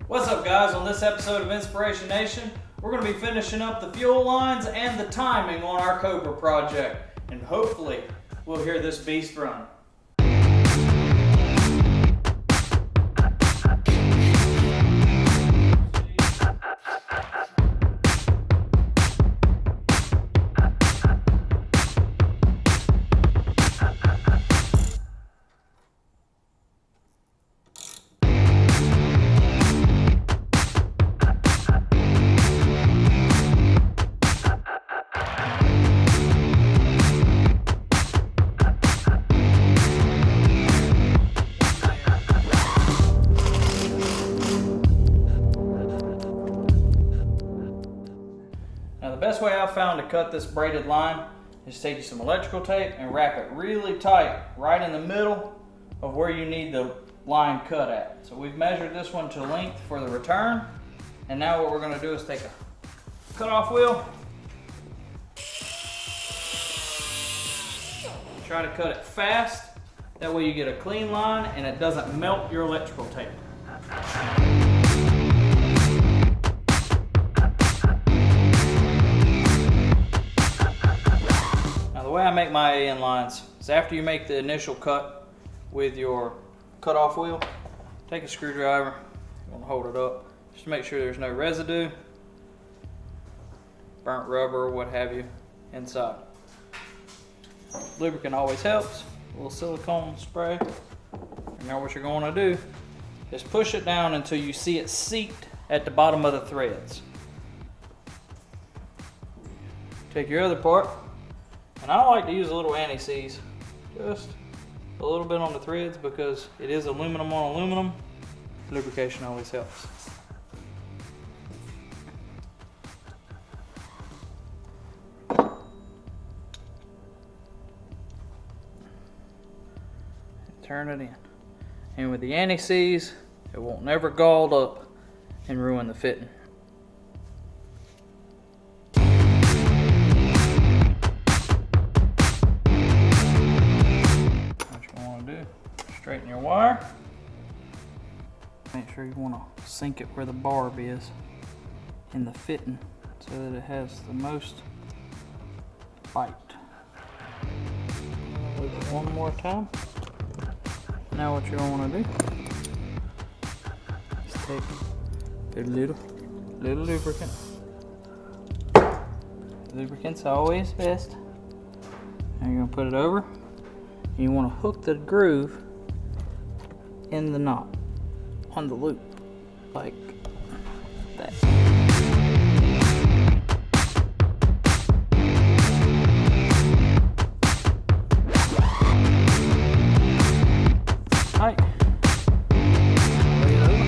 What's up, guys? On this episode of Inspiration Nation, we're going to be finishing up the fuel lines and the timing on our Cobra project, and hopefully we'll hear this beast run. Now, the best way I've found to cut this braided line is take you some electrical tape and wrap it really tight right in the middle of where you need the line cut at. So we've measured this one to length for the return, and now what we're going to do is take a cutoff wheel, try to cut it fast, that way you get a clean line and it doesn't melt your electrical tape. The way I make my AN lines is after you make the initial cut with your cutoff wheel, take a screwdriver, you want to hold it up, just to make sure there's no residue, burnt rubber, what have you, inside. Lubricant always helps, a little silicone spray. And now what you're going to do is push it down until you see it seat at the bottom of the threads. Take your other part, and I like to use a little anti-seize, just a little bit on the threads because it is aluminum on aluminum. Lubrication always helps. Turn it in. And with the anti-seize, it won't never gall up and ruin the fitting. Straighten your wire. Make sure you want to sink it where the barb is in the fitting so that it has the most bite. Loop it one more time. Now what you're going to want to do is take a little lubricant. Lubricant's always best. Now you're going to put it over. You want to hook the groove in the knot on the loop like that. Tight. Lay it over.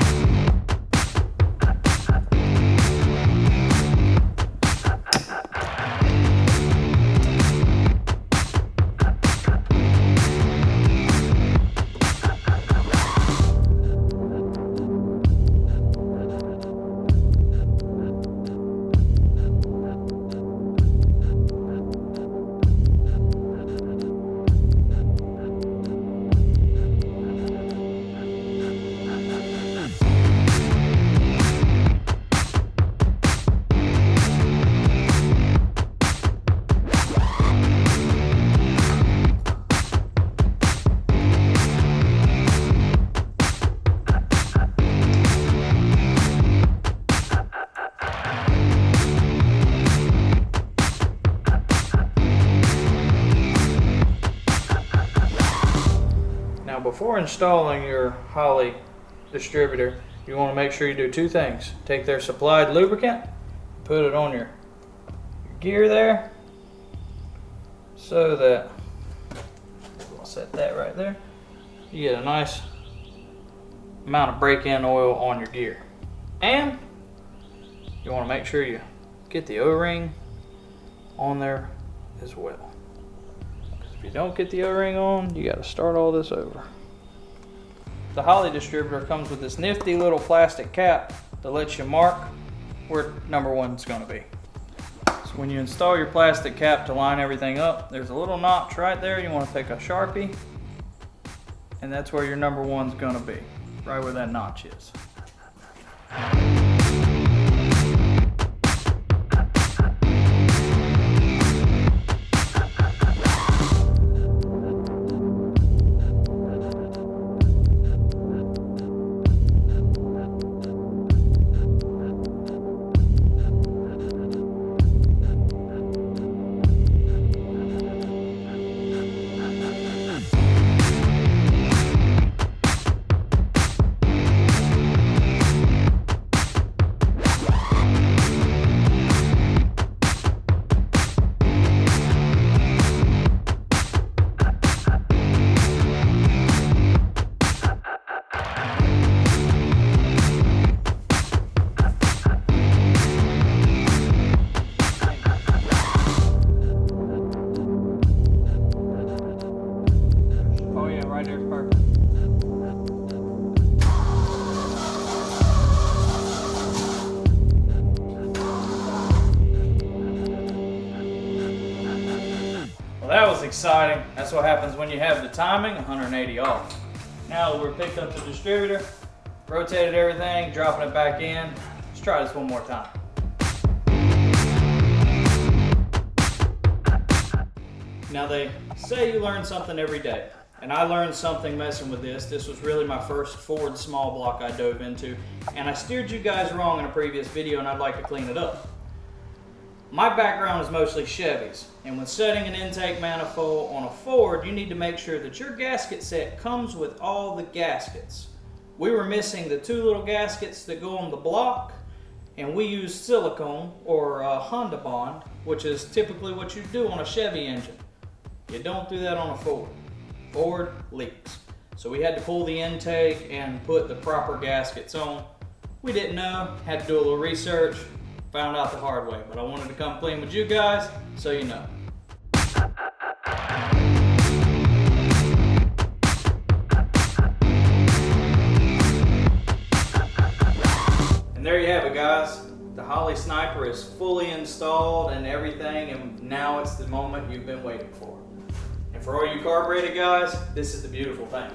Before installing your Holley distributor, you want to make sure you do two things. Take their supplied lubricant, put it on your gear there, so that, I'll set that right there, you get a nice amount of break-in oil on your gear. And you want to make sure you get the O-ring on there as well. If you don't get the O-ring on, you got to start all this over. The Holley distributor comes with this nifty little plastic cap that lets you mark where number one's going to be. So when you install your plastic cap to line everything up, there's a little notch right there. You want to take a Sharpie And that's where your number one's gonna be, right where that notch is. Oh yeah, right there's perfect. Well, that was exciting. That's what happens when you have the timing 180 off. Now that we're picked up the distributor, rotated everything, dropping it back in. Let's try this one more time. Now they say you learn something every day, and I learned something messing with this. This was really my first Ford small block I dove into, and I steered you guys wrong in a previous video, and I'd like to clean it up. My background is mostly Chevys, and when setting an intake manifold on a Ford, you need to make sure that your gasket set comes with all the gaskets. We were missing the two little gaskets that go on the block, and we used silicone or Honda Bond, which is typically what you do on a Chevy engine. You don't do that on a Ford. Ford leaks. So we had to pull the intake and put the proper gaskets on. We didn't know, had to do a little research, found out the hard way, but I wanted to come clean with you guys so you know. And there you have it, guys. The Holley Sniper is fully installed and everything, and now it's the moment you've been waiting for. And for all you carbureted guys, this is the beautiful thing.